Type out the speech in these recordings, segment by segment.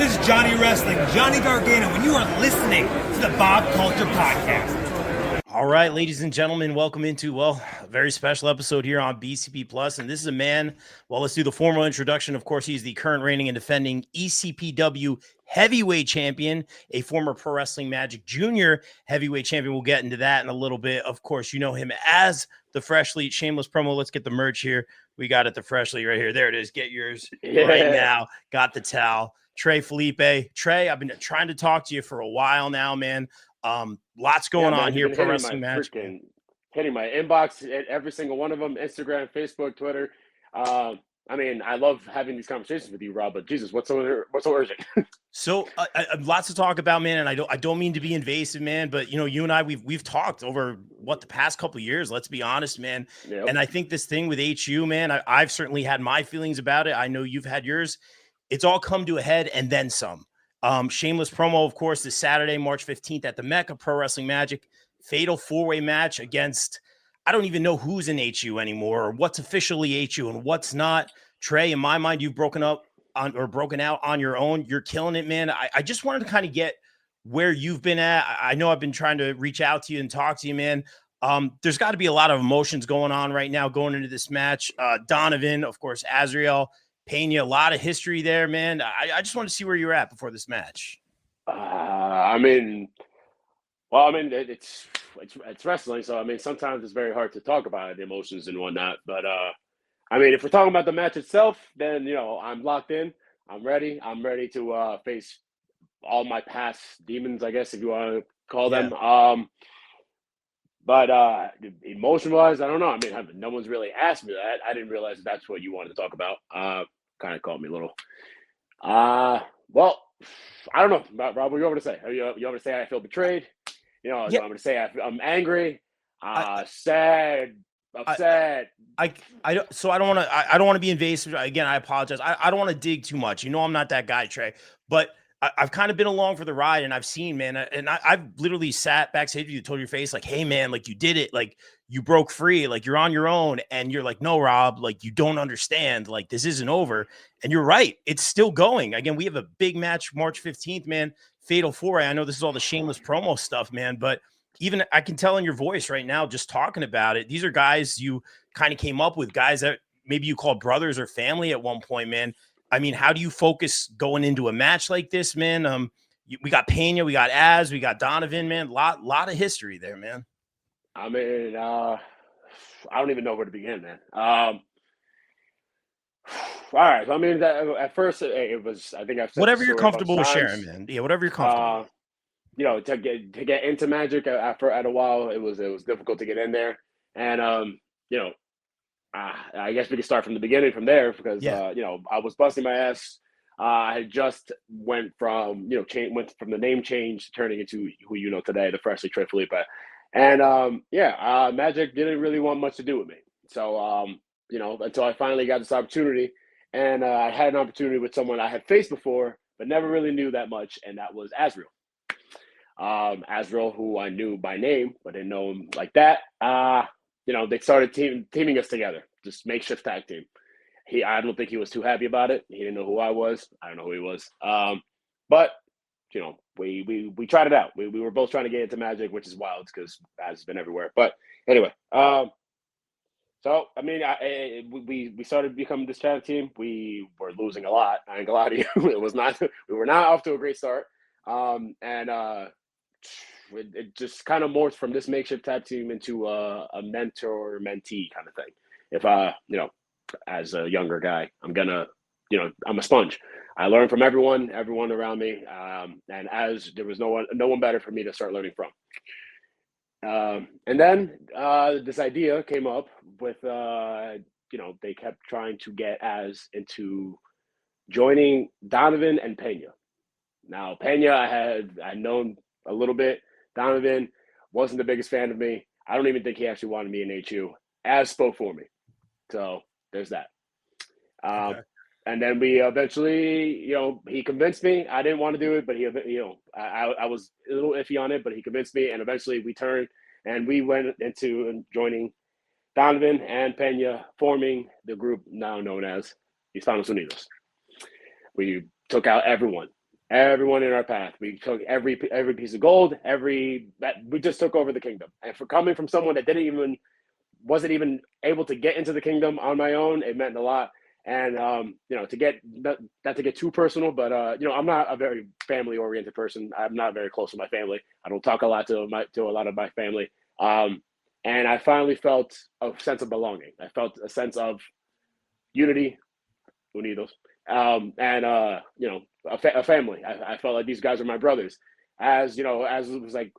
This is Johnny Wrestling, Johnny Gargano, and you are listening to the Bob Culture Podcast. All right, ladies and gentlemen, welcome into, a very special episode here on BCP Plus. And this is a man, let's do the formal introduction. Of course, he's the current reigning and defending ECPW Heavyweight Champion, a former Pro Wrestling Magic Junior Heavyweight Champion. We'll get into that in a little bit. Of course, you know him as the Freshlete. Shameless promo. Let's get the merch here. We got it, the Freshlete right here. There it is. Get yours right now. Got the towel. Trey Felipe. Trey, I've been trying to talk to you for a while now, man. Lots going on here. Pro Wrestling Magic. Hitting my inbox at every single one of them: Instagram, Facebook, Twitter. I mean, I love having these conversations with you, Rob. But Jesus, what's so urgent? So lots to talk about, man. And I don't mean to be invasive, man. But you and I, we've talked over the past couple of years. Let's be honest, man. Yep. And I think this thing with HU, man, I've certainly had my feelings about it. I know you've had yours. It's all come to a head and then some. Shameless promo, of course, this Saturday, March 15th at the Mecca Pro Wrestling Magic. Fatal four-way match against, I don't even know who's in HU anymore or what's officially HU and what's not. Trey, in my mind, you've broken out on your own. You're killing it, man. I just wanted to kind of get where you've been at. I know I've been trying to reach out to you and talk to you, man. There's got to be a lot of emotions going on right now going into this match. Donovan, of course, Azrieal, Pena, a lot of history there, man. I just want to see where you're at before this match. It's wrestling, so I mean, sometimes it's very hard to talk about the emotions and whatnot. But if we're talking about the match itself, then I'm locked in. I'm ready. I'm ready to face all my past demons, I guess, if you want to call them. But emotion-wise, I don't know. I mean, no one's really asked me that. I didn't realize that's what you wanted to talk about. Kind of caught me a little. Well, I don't know. Rob, what do you want me to say? You want me to say I feel betrayed? You want me to say I'm angry, sad, upset? I don't want to be invasive. Again, I apologize. I don't want to dig too much. I'm not that guy, Trey. But I've kind of been along for the ride, and I've seen, man, and I've literally sat backstage with you, told your face, like, hey, man, like, you did it. Like, you broke free. Like, you're on your own. And you're like, no, Rob, like, you don't understand. Like, this isn't over. And you're right. It's still going. Again, we have a big match March 15th, man. Fatal four-way. I know this is all the shameless promo stuff, man, but even I can tell in your voice right now, just talking about it, these are guys you kind of came up with, guys that maybe you called brothers or family at one point, man. I mean, how do you focus going into a match like this, man? We got Pena, we got Az, we got Donovan, man. Lot of history there, man. I mean, I don't even know where to begin, man. All right. So, I mean, at first it was, I think I've said whatever you're comfortable with sharing, man. Yeah, whatever you're comfortable. To get into Magic after a while, it was difficult to get in there, and I guess we could start from the beginning from there because I was busting my ass. I had just went from the name change turning into who you know today, the Freshlete Trey Felipe, and Magic didn't really want much to do with me. So until I finally got this opportunity, and I had an opportunity with someone I had faced before but never really knew that much, and that was Azrieal. Azrieal, who I knew by name but didn't know him like that. They started teaming us together, just makeshift tag team. I don't think he was too happy about it. He didn't know who I was. I don't know who he was. But we tried it out. We were both trying to get into Magic, which is wild because Az has been everywhere. But anyway, so I mean, we started becoming this tag team. We were losing a lot. I ain't gonna lie to you. We were not off to a great start. It just kind of morphed from this makeshift tag team into a mentor-mentee kind of thing. If as a younger guy, I'm a sponge. I learn from everyone around me, and as there was no one better for me to start learning from. And then this idea came up with they kept trying to get Az into joining Donovan and Pena. Now Pena I'd known a little bit. Donovan wasn't the biggest fan of me. I don't even think he actually wanted me in HU. Az spoke for me. So there's that. Okay. And then we eventually, he convinced me. I didn't want to do it, but I was a little iffy on it, but he convinced me. And eventually we turned and we went into joining Donovan and Pena, forming the group now known as Hispanos Unidos. We took out everyone. Everyone in our path. We took every piece of gold. We just took over the kingdom. And for coming from someone that wasn't even able to get into the kingdom on my own, it meant a lot. And to get not to get too personal, but I'm not a very family oriented person. I'm not very close to my family. I don't talk a lot to a lot of my family. And I finally felt a sense of belonging. I felt a sense of unity, unidos, and a family. I felt like these guys are my brothers. As it was like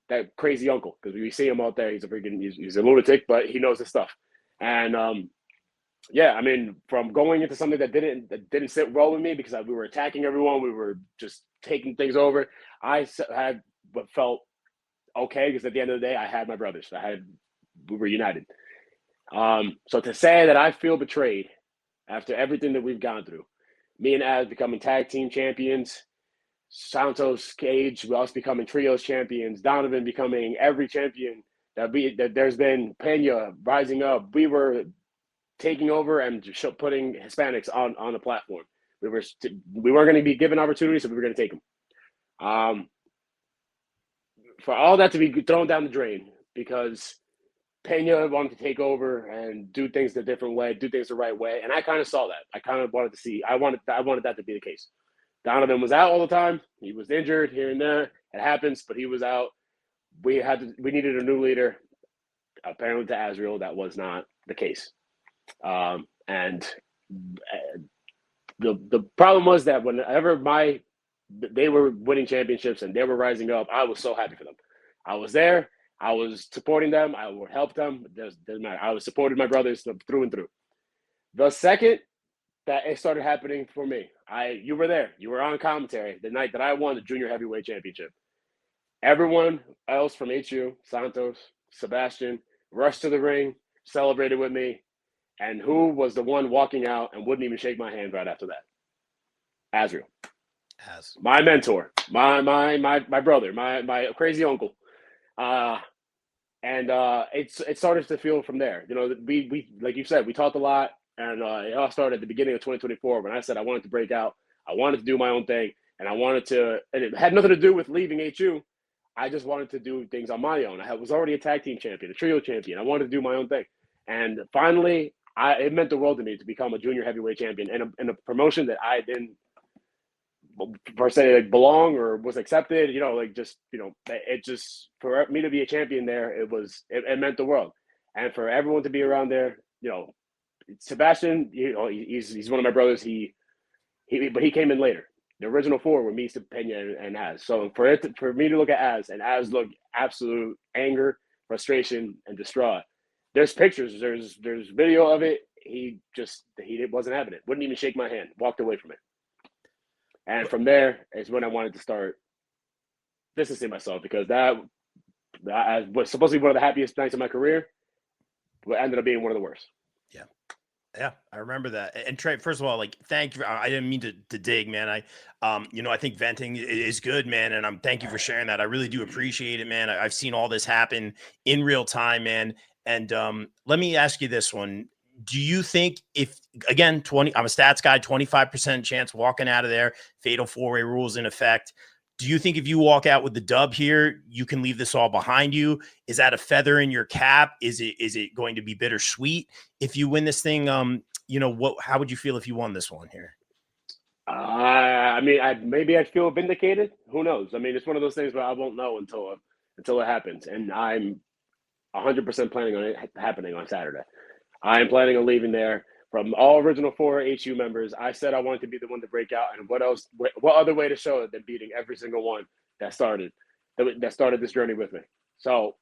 that crazy uncle, because we see him out there. He's a lunatic, but he knows his stuff. And from going into something that didn't sit well with me because we were attacking everyone, we were just taking things over. I had what felt okay because at the end of the day, I had my brothers. We were united. So to say that I feel betrayed after everything that we've gone through, me and Az becoming tag team champions, Santos Cage, we also becoming trios champions, Donovan becoming every champion that there's been, Pena rising up. We were taking over and putting Hispanics on the platform. We weren't going to be given opportunities, so we were going to take them. For all that to be thrown down the drain because Pena wanted to take over and do things the different way, do things the right way, and I kind of saw that. I kind of wanted to see. I wanted that to be the case. Donovan was out all the time. He was injured here and there. It happens, but he was out. We needed a new leader. Apparently, to Azrieal, that was not the case. And the problem was that whenever they were winning championships and they were rising up, I was so happy for them. I was there. I was supporting them. I would help them. Doesn't matter. I was supporting my brothers through and through. The second that it started happening for me, you were there. You were on commentary the night that I won the Junior Heavyweight Championship. Everyone else from HU, Santos, Sebastian, rushed to the ring, celebrated with me. And who was the one walking out and wouldn't even shake my hand right after that? Azrieal. My mentor, my brother, my crazy uncle. It started to feel from there. We like you said, we talked a lot, and it all started at the beginning of 2024 when I said I wanted to break out. I wanted to do my own thing, and it had nothing to do with leaving HU. I just wanted to do things on my own. I was already a tag team champion, a trio champion. I wanted to do my own thing. And finally, it meant the world to me to become a junior heavyweight champion in a promotion that I didn't per se belong or was accepted. It just for me to be a champion there, it meant the world. And for everyone to be around there, Sebastian, he's one of my brothers. But he came in later. The original four were me, Pena, and Az. So for me to look at Az, and Az look absolute anger, frustration, and distraught. There's pictures. There's video of it. He wasn't having it. Wouldn't even shake my hand. Walked away from it. And from there is when I wanted to start distancing myself because that was supposed to be one of the happiest nights of my career, but ended up being one of the worst. Yeah, I remember that. And Trey, first of all, thank you. I didn't mean to dig, man. I think venting is good, man. And thank you for sharing that. I really do appreciate it, man. I've seen all this happen in real time, man. And let me ask you this one. Do you think I'm a stats guy, 25% chance walking out of there, fatal four-way rules in effect. Do you think if you walk out with the dub here, you can leave this all behind you? Is that a feather in your cap? Is it going to be bittersweet if you win this thing? How would you feel if you won this one here? Maybe I'd feel vindicated. Who knows? It's one of those things where I won't know until it happens. And I'm 100% planning on it happening on Saturday. I am planning on leaving there. From all original four HU members, I said I wanted to be the one to break out. And what other way to show it than beating every single one that started this journey with me? So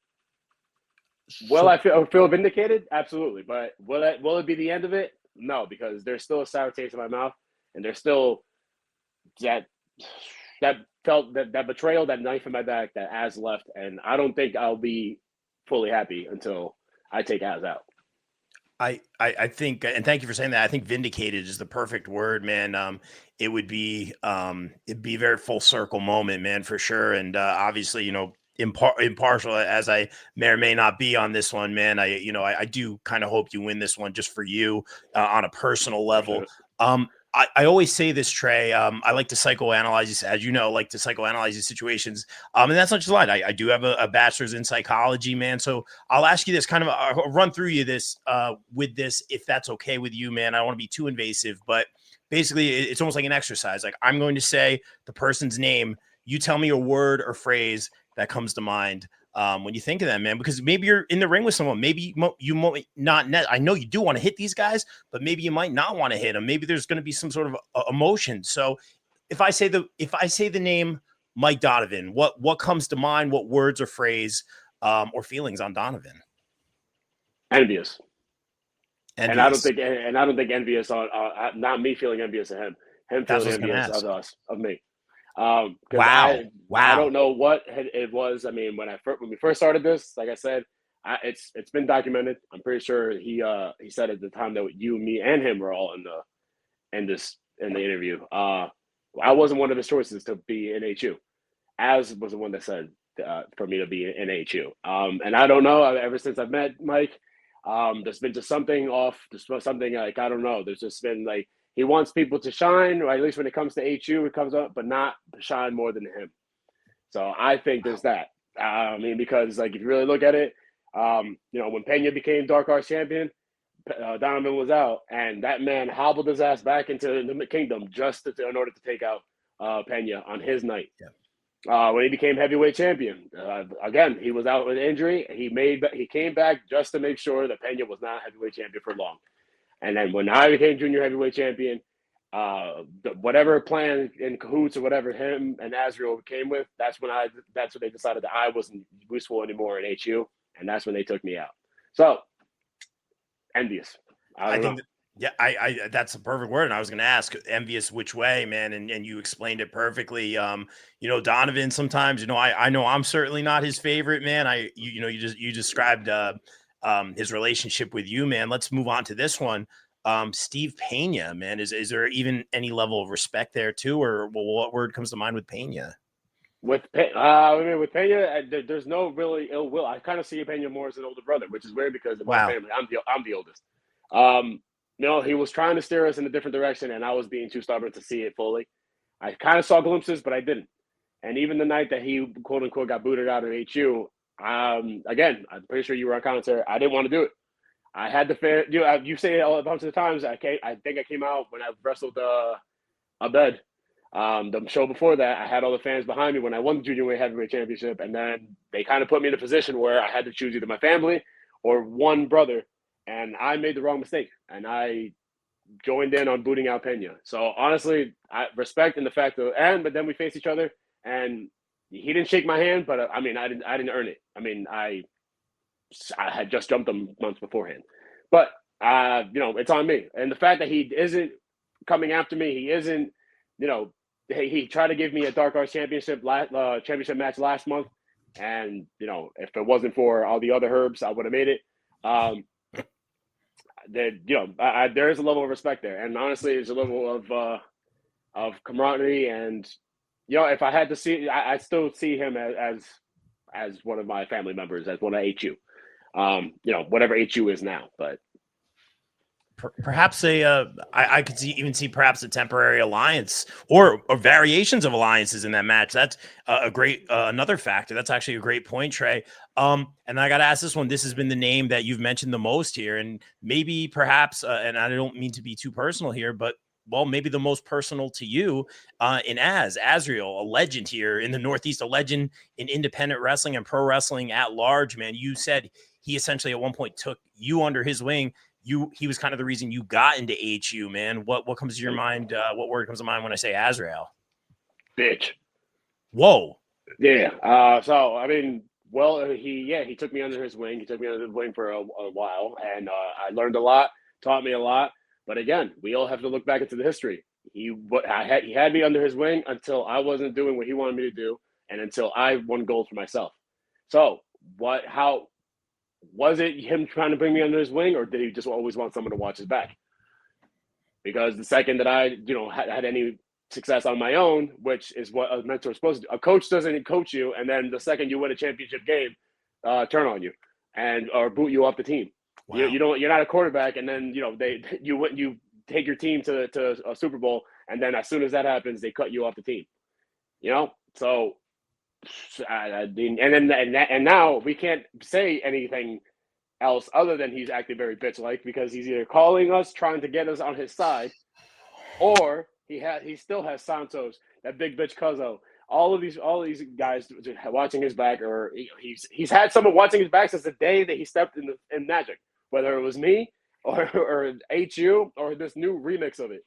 will I feel vindicated? Absolutely. But will it be the end of it? No, because there's still a sour taste in my mouth. And there's still that betrayal, that knife in my back that Az left. And I don't think I'll be fully happy until I take Az out. I think, and thank you for saying that. I think vindicated is the perfect word, man. It would be, it'd be a very full circle moment, man, for sure. And obviously, impartial as I may or may not be on this one, man. I do kind of hope you win this one just for you on a personal level. I always say this, Trey. I like to psychoanalyze these, as you know, like to psychoanalyze these situations. And that's not just a lie. I do have a bachelor's in psychology, man. So I'll ask you this, kind of I'll run through you this with this, if that's okay with you, man. I don't want to be too invasive, but basically it's almost like an exercise. Like I'm going to say the person's name. You tell me a word or phrase that comes to mind when you think of them, man, because maybe you're in the ring with someone. Maybe you might not. I know you do want to hit these guys, but maybe you might not want to hit them. Maybe there's going to be some sort of emotion. So if I say the name Mike Donovan, what comes to mind? What words or phrase or feelings on Donovan? Envious. And I don't think envious on not me feeling envious of him. Him feeling envious of us, of me. Wow. I don't know what it was. I mean, when we first started this, like I said, it's been documented. I'm pretty sure he said at the time that you, me, and him were all in the interview. I wasn't one of his choices to be in HU. Az was the one that said for me to be in HU. And I don't know. Ever since I've met Mike, there's been just something off. There's something like, I don't know. There's just been like, he wants people to shine, or at least when it comes to HU, it comes up, but not shine more than him. So I think there's that. I mean, because like if you really look at it, when Pena became Dark Arts champion, Donovan was out, and that man hobbled his ass back into the kingdom just in order to take out Pena on his night. Yeah. When he became heavyweight champion, again, he was out with injury. He came back just to make sure that Pena was not heavyweight champion for long. And then when I became junior heavyweight champion, whatever plan in cahoots or whatever him and Azrieal came with, that's when they decided that I wasn't useful anymore in HU, and that's when they took me out. So envious. I think that's a perfect word. And I was going to ask, envious which way, man? And you explained it perfectly. Donovan, sometimes, I know I'm certainly not his favorite, man. You described his relationship with you, man. Let's move on to this one. Steve Pena, man, is there even any level of respect there too, or what word comes to mind with Pena? With Pena, there's no really ill will. I kind of see Pena more as an older brother, which is weird because of my family. I'm the oldest. He was trying to steer us in a different direction, and I was being too stubborn to see it fully. I kind of saw glimpses, but I didn't. And even the night that he, quote unquote, got booted out of HU, again, I'm pretty sure you were on commentary. I didn't want to do it. I had the fan. You say it a bunch of times. I think I came out when I wrestled Abed. The show before that, I had all the fans behind me when I won the junior weight heavyweight championship, and then they kind of put me in a position where I had to choose either my family or one brother, and I made the wrong mistake, and I joined in on booting out Pena. So honestly, I respect in the fact but then we faced each other, and he didn't shake my hand, but I didn't earn it. I mean, I had just jumped him months beforehand, but it's on me. And the fact that he isn't coming after me, he isn't, he tried to give me a Dark Arts championship match last month, and if it wasn't for all the other herbs, I would have made it. There is a level of respect there, and honestly, there's a level of camaraderie, and if I had to see, I still see him as one of my family members, as one of HU. Whatever HU is now, but perhaps I could even see perhaps a temporary alliance or variations of alliances in that match. That's a great another factor. That's actually a great point, Trey. And I got to ask this one. This has been the name that you've mentioned the most here, and maybe perhaps, and I don't mean to be too personal here, but maybe the most personal to you in Azrieal, a legend here in the Northeast, a legend in independent wrestling and pro wrestling at large, man. You said he essentially at one point took you under his wing. He was kind of the reason you got into HU, man. What comes to your mind? What word comes to mind when I say Azrieal? Bitch. Whoa. Yeah. So I mean, he took me under his wing. He took me under his wing for a while, and I learned a lot, taught me a lot. But again, we all have to look back into the history. He had me under his wing until I wasn't doing what he wanted me to do, and until I won gold for myself. So how was it him trying to bring me under his wing, or did he just always want someone to watch his back? Because the second that I, had any success on my own, which is what a mentor is supposed to do, a coach doesn't coach you, and then the second you win a championship game, turn on you or boot you off the team. Wow. You're not a quarterback, and then you take your team to a Super Bowl, and then as soon as that happens, they cut you off the team. So and now we can't say anything else other than he's acting very bitch-like, because he's either calling us, trying to get us on his side, or he still has Santos, that big bitch Cuzzo. All these guys watching his back, or he's had someone watching his back since the day that he stepped in Magic, whether it was me or HU or this new remix of it.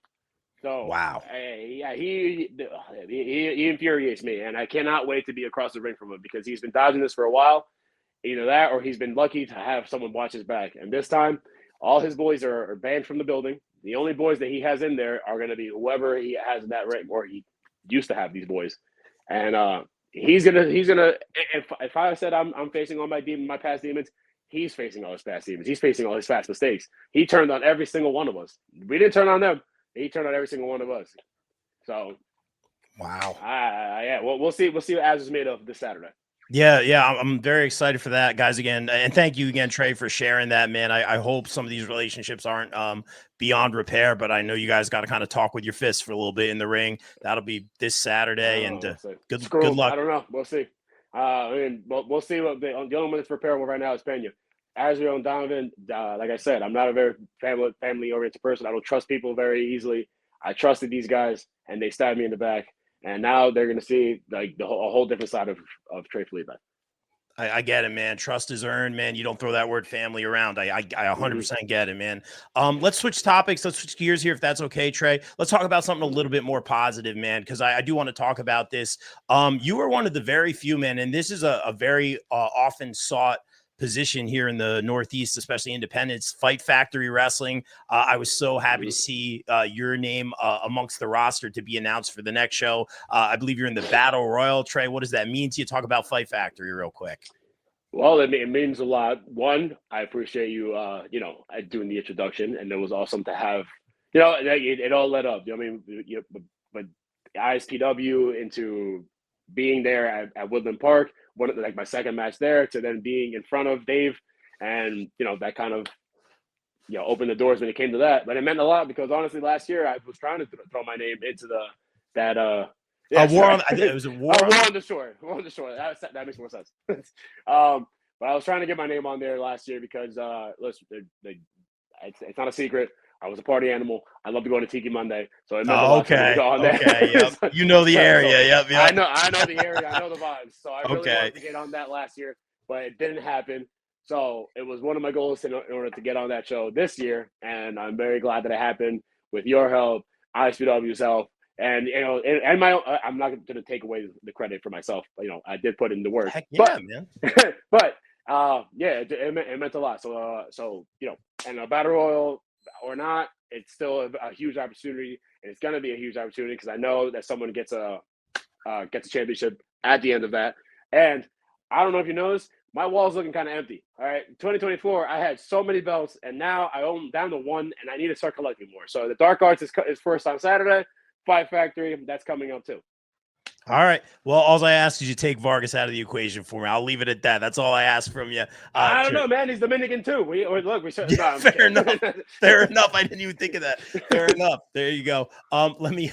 So wow, he infuriates me, and I cannot wait to be across the ring from him, because he's been dodging this for a while. Either that, or he's been lucky to have someone watch his back. And this time, all his boys are banned from the building. The only boys that he has in there are going to be whoever he has in that ring, or he used to have these boys. And he's gonna. If I said I'm facing all my past demons, he's facing all his past demons. He's facing all his past mistakes. He turned on every single one of us. We didn't turn on them. He turned on every single one of us. So, wow. Yeah. We'll see. We'll see what Az is made of this Saturday. Yeah, I'm very excited for that, guys. Again, and thank you again, Trey, for sharing that, man. I hope some of these relationships aren't beyond repair, but I know you guys got to kind of talk with your fists for a little bit in the ring. That'll be this Saturday, and good luck. I don't know. We'll see. We'll see what the only one that's repairable right now is Pena. Azrieal and Donovan, like I said, I'm not a very family-oriented person. I don't trust people very easily. I trusted these guys, and they stabbed me in the back. And now they're going to see like a whole different side of Trey Felipe. I get it, man. Trust is earned, man. You don't throw that word family around. I 100% get it, man. Let's switch topics. Let's switch gears here, if that's okay, Trey. Let's talk about something a little bit more positive, man, because I do want to talk about this. You were one of the very few, man, and this is a very often sought position here in the Northeast, especially independents, Fight Factory Wrestling. I was so happy to see your name amongst the roster to be announced for the next show. I believe you're in the Battle Royal. Trey, what does that mean to you? Talk about Fight Factory real quick. Well, it means a lot. One, I appreciate you, doing the introduction, and it was awesome to have, it all led up. But ISPW into being there at Woodland Park, my second match there, to then being in front of Dave, and that kind of opened the doors when it came to that. But it meant a lot, because honestly, last year I was trying to throw my name into it was a war on the shore. War on the shore. That makes more sense. But I was trying to get my name on there last year because listen, it's not a secret. I was a party animal. I love to go to Tiki Monday, so it meant a lot to go on there. Okay, yep. You know the area, yep. I know the area. I know the vibes. So I really wanted to get on that last year, but it didn't happen. So it was one of my goals in order to get on that show this year, and I'm very glad that it happened with your help, ISPW's help, and and my. I'm not going to take away the credit for myself. I did put in the work. Heck yeah, man. But it meant a lot. So and a battle royal or not, it's still a huge opportunity, and it's going to be a huge opportunity because I know that someone gets a championship at the end of that. And I don't know if you noticed, my wall's looking kind of empty. All right, 2024, I had so many belts, and now I own down to one, and I need to start collecting more. So the Dark Arts is first on Saturday. Fight Factory, that's coming up too. All right. Well, all I ask is you take Vargas out of the equation for me. I'll leave it at that. That's all I ask from you. I don't know, man. He's Dominican too. We should. Yeah, fair enough. Fair enough. I didn't even think of that. Fair enough. There you go. Let me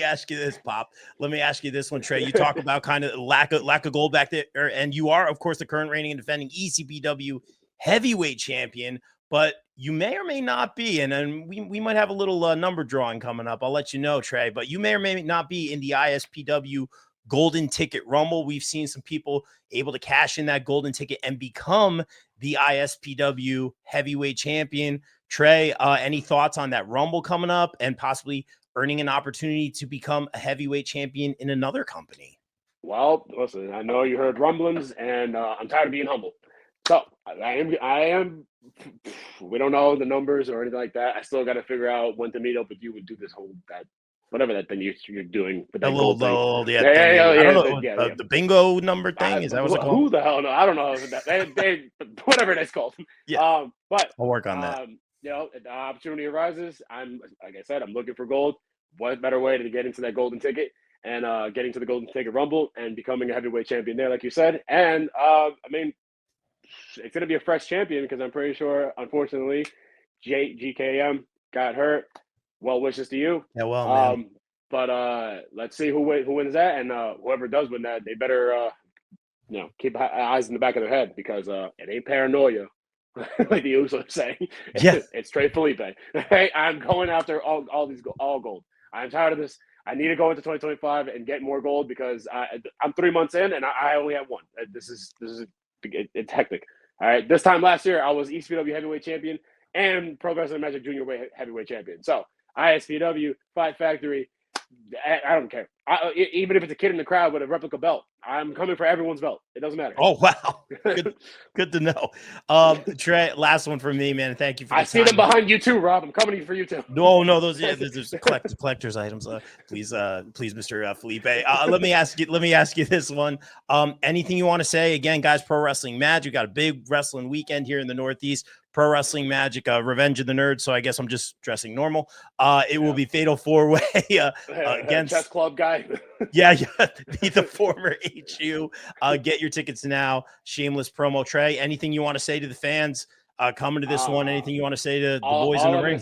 ask you this, Pop. Let me ask you this one, Trey. You talk about kind of lack of gold back there, and you are, of course, the current reigning and defending ECPW Heavyweight Champion. But you may or may not be, and then we might have a little number drawing coming up. I'll let you know, Trey, but you may or may not be in the ISPW Golden Ticket Rumble. We've seen some people able to cash in that golden ticket and become the ISPW Heavyweight Champion. Trey, any thoughts on that Rumble coming up and possibly earning an opportunity to become a heavyweight champion in another company? Well, listen, I know you heard rumblings, and I'm tired of being humble. So I am. We don't know the numbers or anything like that. I still got to figure out when to meet up with you and do this whole whatever that thing you're doing. With that the bingo number thing. Is that what's it called? Who the hell? No, I don't know. They whatever that's called. Yeah. But I'll work on that. The opportunity arises. Like I said, I'm looking for gold. What better way to get into that golden ticket and getting to the golden ticket rumble and becoming a heavyweight champion there, like you said. And it's going to be a fresh champion because I'm pretty sure, unfortunately, GKM got hurt. well wishes to you. Yeah, well, man. But let's see who wins that, and whoever does win that, they better keep eyes in the back of their head, because it ain't paranoia, like the Usos say. Yes. It's Trey Felipe. Hey, I'm going after all gold. I'm tired of this. I need to go into 2025 and get more gold, because I'm 3 months in and I only have one. It's hectic. All right. This time last year, I was ECPW Heavyweight Champion and Pro Wrestling Magic Junior Heavyweight Champion. So ISPW, Fight Factory, I don't care. Even if it's a kid in the crowd with a replica belt, I'm coming for everyone's belt. It doesn't matter. Oh, wow. Good to know. Trey, last one from me, man. Thank you for the I see them behind you too, Rob. I'm coming for you too. No, those there's collector's items. Please, Mr. Felipe. Let me ask you this one. Anything you want to say? Again, guys, Pro Wrestling Magic. We got a big wrestling weekend here in the Northeast. Pro Wrestling Magic, Revenge of the Nerds. So I guess I'm just dressing normal. It will be Fatal 4-Way against chess club guy. yeah, be the former HU. Get your tickets now. Shameless promo. Trey, anything you want to say to the fans coming to this one? Anything you want to say to the boys in the ring?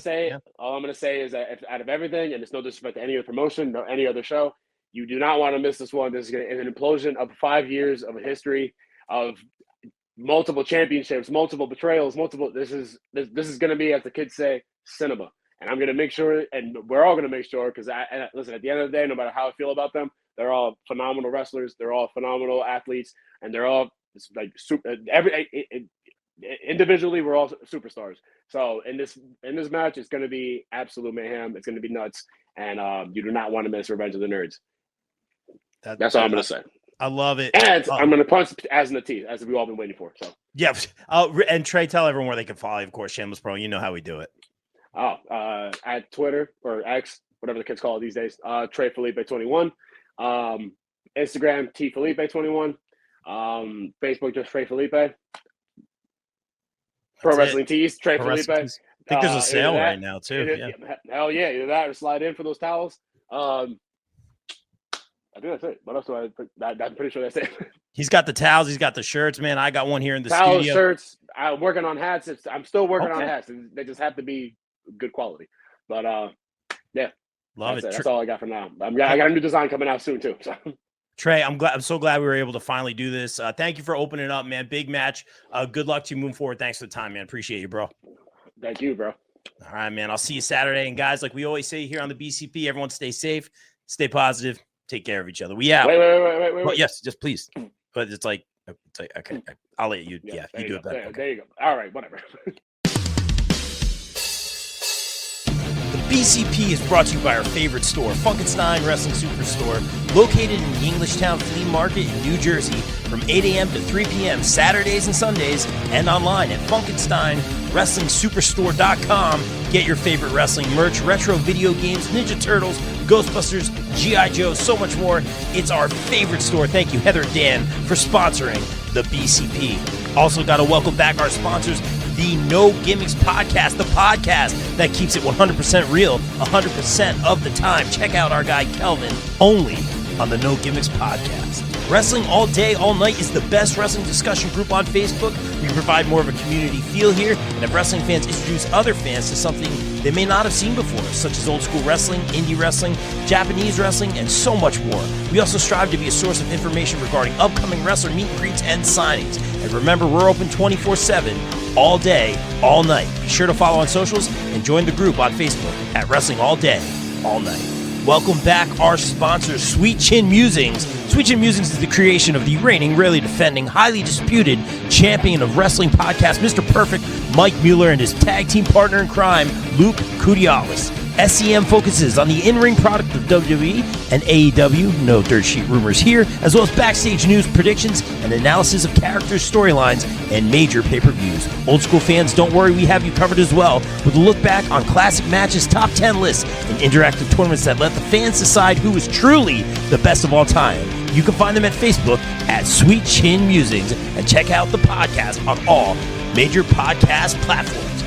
All I'm going to say is that out of everything, and it's no disrespect to any other promotion, no any other show, you do not want to miss this one. This is an implosion of 5 years of a history of multiple championships, multiple betrayals, this is going to be, as the kids say, cinema. And I'm going to make sure, and we're all going to make sure, because listen, at the end of the day, no matter how I feel about them, they're all phenomenal wrestlers, they're all phenomenal athletes, and they're all like super. Individually, we're all superstars. So in this match, it's going to be absolute mayhem. It's going to be nuts, and you do not want to miss Revenge of the Nerds. That's all I'm going to say. I love it. And I'm going to punch Az in the teeth, as we've all been waiting for. So yeah. And Trey, tell everyone where they can follow you. Of course, Shameless Pro. You know how we do it. At Twitter or X, whatever the kids call it these days. Trey Felipe 21. Instagram T Felipe 21. Facebook just Trey Felipe. Pro Wrestling Tees Trey Felipe. I think there's a sale right now too. Hell yeah, either that or slide in for those towels. I think that's it. What else do I'm pretty sure that's it. He's got the towels. He's got the shirts, man. I got one here in the towels, studio. Shirts. I'm working on hats. I'm still working on hats, and they just have to be good quality. But yeah, love it. That's all I got for now. I got a new design coming out soon too. So. Trey, I'm so glad we were able to finally do this. Thank you for opening up, man. Big match. Good luck to you moving forward. Thanks for the time, man. Appreciate you, bro. Thank you, bro. All right, man. I'll see you Saturday. And guys, like we always say here on the BCP, everyone stay safe, stay positive, take care of each other. We out. Wait. Well, yes, just please. But it's like okay. I'll let you. Yeah, you do it better. There you go. All right, whatever. The BCP is brought to you by our favorite store, Funkenstein Wrestling Superstore, located in the Englishtown Flea Market in New Jersey from 8 a.m. to 3 p.m. Saturdays and Sundays, and online at FunkensteinWrestlingSuperstore.com. Get your favorite wrestling merch, retro video games, Ninja Turtles, Ghostbusters, G.I. Joe, so much more. It's our favorite store. Thank you, Heather and Dan, for sponsoring the BCP. Also got to welcome back our sponsors, the No Gimmicks Podcast, the podcast that keeps it 100% real 100% of the time. Check out our guy Kelvin, only on the No Gimmicks Podcast. Wrestling All Day, All Night is the best wrestling discussion group on Facebook. We provide more of a community feel here, and have wrestling fans introduce other fans to something they may not have seen before, such as old school wrestling, indie wrestling, Japanese wrestling, and so much more. We also strive to be a source of information regarding upcoming wrestler meet and greets and signings. And remember, we're open 24/7, all day, all night. Be sure to follow on socials and join the group on Facebook at Wrestling All Day, All Night. Welcome back our sponsors, Sweet Chin Musings. Sweet Chin Musings is the creation of the reigning, rarely defending, highly disputed champion of wrestling podcast, Mr. Perfect, Mike Mueller, and his tag team partner in crime, Luke Kudialis. SCM focuses on the in-ring product of WWE and AEW, no dirt sheet rumors here, as well as backstage news, predictions, and analysis of characters, storylines, and major pay-per-views. Old school fans, don't worry, we have you covered as well, with a look back on classic matches, top 10 lists, and interactive tournaments that let the fans decide who is truly the best of all time. You can find them at Facebook at Sweet Chin Musings, and check out the podcast on all major podcast platforms.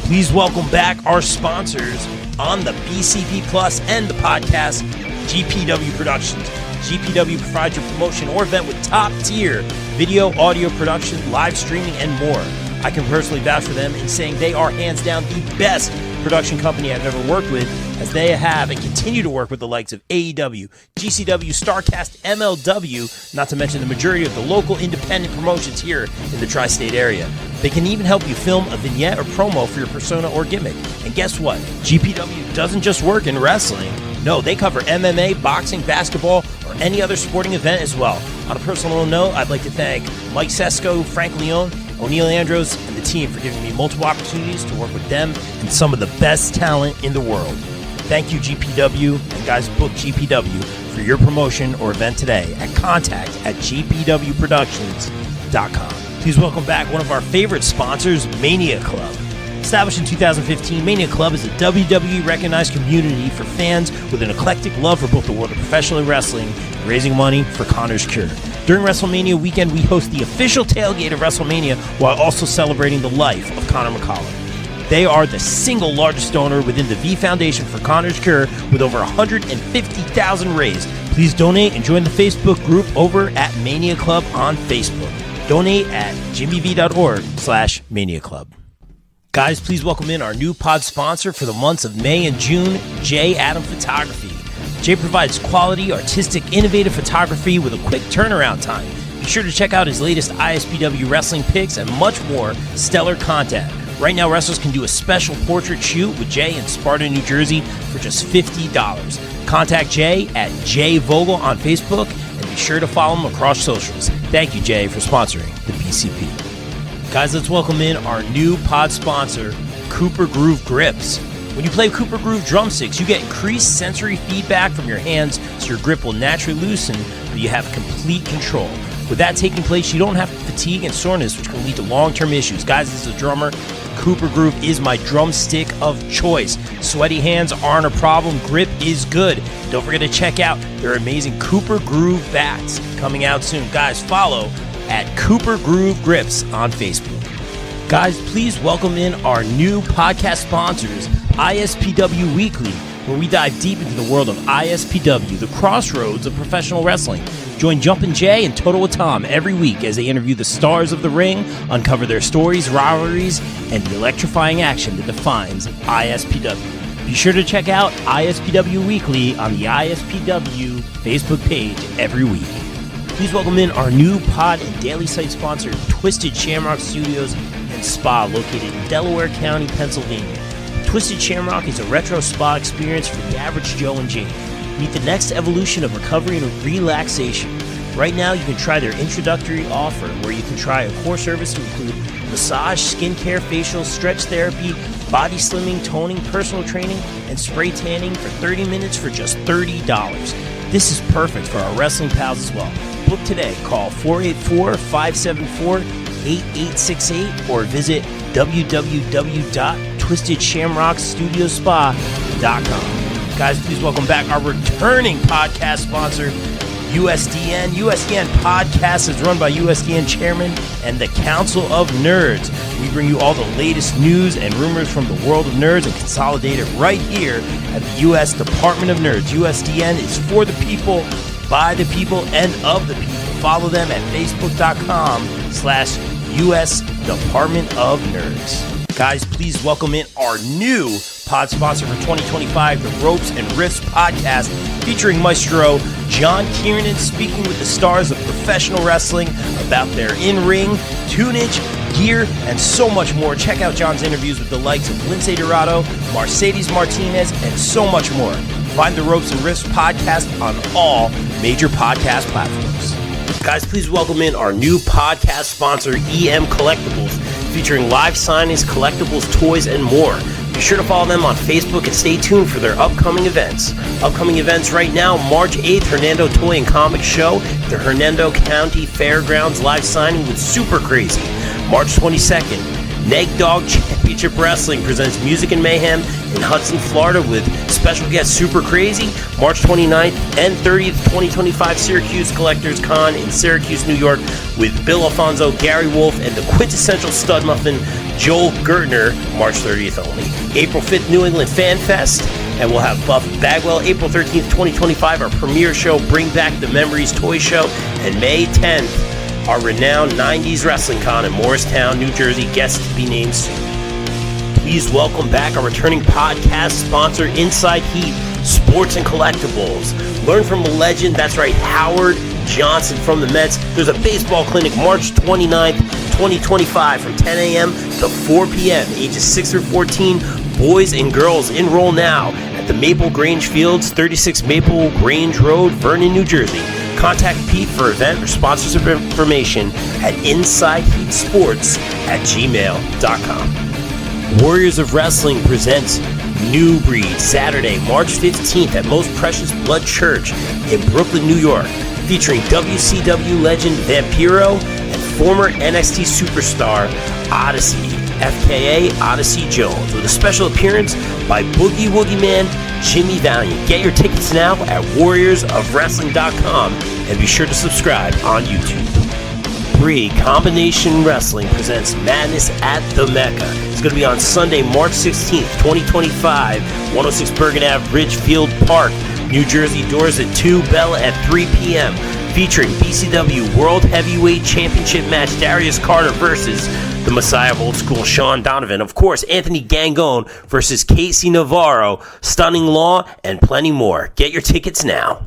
Please welcome back our sponsors on the BCP Plus and the podcast, GPW Productions. GPW provides your promotion or event with top-tier video, audio production, live streaming, and more. I can personally vouch for them in saying they are hands down the best production company I've ever worked with, as they have and continue to work with the likes of AEW, GCW, StarCast, MLW, not to mention the majority of the local independent promotions here in the tri-state area. They can even help you film a vignette or promo for your persona or gimmick. And guess what? GPW doesn't just work in wrestling. No, they cover MMA, boxing, basketball, or any other sporting event as well. On a personal note, I'd like to thank Mike Sesko, Frank León, Oneil Andrews, and the team for giving me multiple opportunities to work with them and some of the best talent in the world. Thank you, GPW, and guys, book GPW for your promotion or event today at contact@gpwproductions.com. Please welcome back one of our favorite sponsors, Mania Club. Established in 2015, Mania Club is a WWE-recognized community for fans with an eclectic love for both the world of professional wrestling and raising money for Connor's Cure. During WrestleMania weekend, we host the official tailgate of WrestleMania while also celebrating the life of Conor McCallum. They are the single largest donor within the V Foundation for Connor's Cure with over $150,000 raised. Please donate and join the Facebook group over at Mania Club on Facebook. Donate at jimmyv.org/Mania Club. Guys, please welcome in our new pod sponsor for the months of May and June, J. Adam Photography. Jay provides quality, artistic, innovative photography with a quick turnaround time. Be sure to check out his latest ISPW wrestling pics and much more stellar content. Right now, wrestlers can do a special portrait shoot with Jay in Sparta, New Jersey for just $50. Contact Jay at Jay Vogel on Facebook and be sure to follow him across socials. Thank you, Jay, for sponsoring the PCP. Guys, let's welcome in our new pod sponsor, Cooper Groove Grips. When you play Cooper Groove drumsticks, you get increased sensory feedback from your hands, so your grip will naturally loosen, but you have complete control. With that taking place, you don't have fatigue and soreness, which can lead to long-term issues. Guys, as a drummer, Cooper Groove is my drumstick of choice. Sweaty hands aren't a problem. Grip is good. Don't forget to check out their amazing Cooper Groove bats coming out soon. Guys, follow at Cooper Groove Grips on Facebook. Guys, please welcome in our new podcast sponsors, ISPW Weekly, where we dive deep into the world of ISPW, the crossroads of professional wrestling. Join Jumpin' Jay and Total with Tom every week as they interview the stars of the ring, uncover their stories, rivalries, and the electrifying action that defines ISPW. Be sure to check out ISPW Weekly on the ISPW Facebook page every week. Please welcome in our new pod and daily site sponsor, Twisted Shamrock Studios and Spa, located in Delaware County, Pennsylvania. Twisted Shamrock is a retro spa experience for the average Joe and Jane. Meet the next evolution of recovery and relaxation. Right now, you can try their introductory offer, where you can try a core service to include massage, skincare, facial, stretch therapy, body slimming, toning, personal training, and spray tanning for 30 minutes for just $30. This is perfect for our wrestling pals as well. Book today. Call 484-574-8868 or visit www.twistedshamrockstudiospa.com. Guys, please welcome back our returning podcast sponsor, USDN. USDN Podcast is run by USDN Chairman and the Council of Nerds. We bring you all the latest news and rumors from the world of nerds and consolidate it right here at the U.S. Department of Nerds. USDN is for the people, by the people, and of the people. Follow them at facebook.com/US Department of Nerds. Guys, please welcome in our new pod sponsor for 2025, the Ropes and Riffs podcast, featuring Maestro John Kiernan speaking with the stars of professional wrestling about their in-ring, tunage, gear, and so much more. Check out John's interviews with the likes of Lince Dorado, Mercedes Martinez, and so much more. Find the Ropes and Riffs podcast on all major podcast platforms. Guys, please welcome in our new podcast sponsor, EM Collectibles, featuring live signings, collectibles, toys, and more. Be sure to follow them on Facebook and stay tuned for their upcoming events. Upcoming events right now, March 8th, Hernando Toy and Comic Show, the Hernando County Fairgrounds live signing with Super Crazy. March 22nd, Neg Dog Championship Wrestling presents Music and Mayhem in Hudson, Florida with special guest Super Crazy. March 29th and 30th, 2025 Syracuse Collectors Con in Syracuse, New York with Bill Alfonso, Gary Wolf, and the quintessential stud muffin Joel Gertner, March 30th only. April 5th, New England Fan Fest, and we'll have Buff Bagwell. April 13th, 2025, our premiere show, Bring Back the Memories Toy Show, and May 10th, our renowned 90s Wrestling Con in Morristown, New Jersey, guests to be named soon. Please welcome back our returning podcast sponsor, Inside Heat Sports and Collectibles. Learn from a legend, that's right, Howard Johnson from the Mets. There's a baseball clinic March 29th, 2025 from 10 a.m. to 4 p.m. Ages 6 through 14, boys and girls. Enroll now at the Maple Grange Fields, 36 Maple Grange Road, Vernon, New Jersey. Contact Pete for event or sponsorship information at InsideHeatSports@gmail.com. Warriors of Wrestling presents New Breed, Saturday, March 15th at Most Precious Blood Church in Brooklyn, New York, featuring WCW legend Vampiro and former NXT superstar Odyssey, FKA Odyssey Jones, with a special appearance by Boogie Woogie Man Jimmy Valiant. Get your tickets now at warriorsofwrestling.com and be sure to subscribe on YouTube. Bree Combination Wrestling presents Madness at the Mecca. It's going to be on Sunday, March 16th, 2025, 106 Bergen Ave, Ridgefield Park, New Jersey. Doors at 2, bell at 3 p.m. Featuring BCW World Heavyweight Championship match, Darius Carter versus the Messiah of Old School, Sean Donovan. Of course, Anthony Gangone versus Casey Navarro, Stunning Law, and plenty more. Get your tickets now.